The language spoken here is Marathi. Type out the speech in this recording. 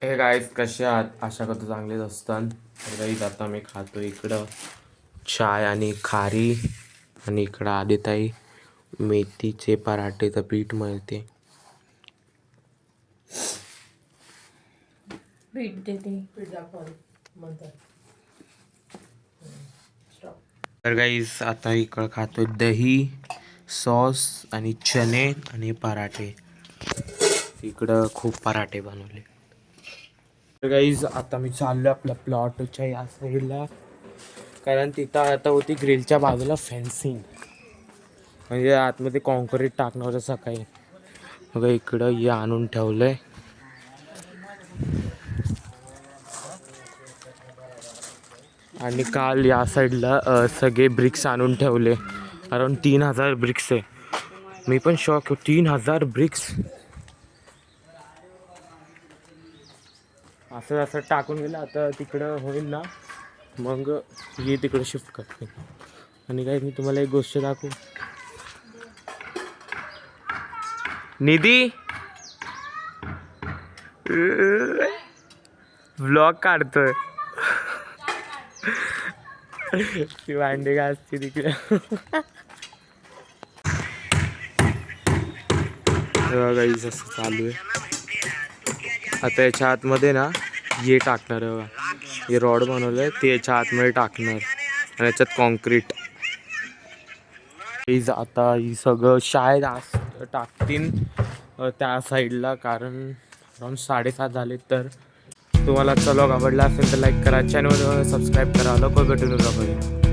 हे गाईज कसे आहात? आशा करतो चांगलेच असतात. तर गाईज आता मी खातो इकडं चाय आणि खारी आणि इकडं आदिताई मेथीचे पराठेचं पीठ मळते. पीठ देते पीठ दाखवा म्हणतात. तर गाईज आता इकडं खातो दही सॉस आणि चणे आणि पराठे. इकडं खूप पराठे बनवले. तर गाईज आता मी चाललो आपल्या प्लॉटच्या या साईडला, कारण तिथं आता होती ग्रिलच्या बाजूला फेन्सिंग, म्हणजे आतमध्ये कॉन्क्रीट टाकणार होतं सकाळी. बघा इकडं हे आणून ठेवलंय. आणि काल या साईडला सगळे ब्रिक्स आणून ठेवले. अराउंड 3000 ब्रिक्स आहे. मी पण शॉक, 3000 ब्रिक्स असं असं टाकून गेलं. आता तिकडं होईल ना, मग हे तिकडं शिफ्ट करते. आणि काय मी तुम्हाला एक गोष्ट दाखवू. निधी व्लॉग काढतोय. ती भांडे घासते तिकडे. गाईस असं चालू आहे. आता याच्या आतमध्ये ना हे टाकणार आहे बघा, हे रॉड बनवलंय ते याच्या आतमध्ये टाकणार आणि याच्यात कॉन्क्रीट. आता ही सगळं शाळेत टाकतील त्या साईडला, कारण अराउंड 7:30 झाले. तर तुम्हाला व्लॉग आवडला असेल तर लाईक करा, चॅनल सबस्क्राईब करा, लवकर कंटिन्यू करा.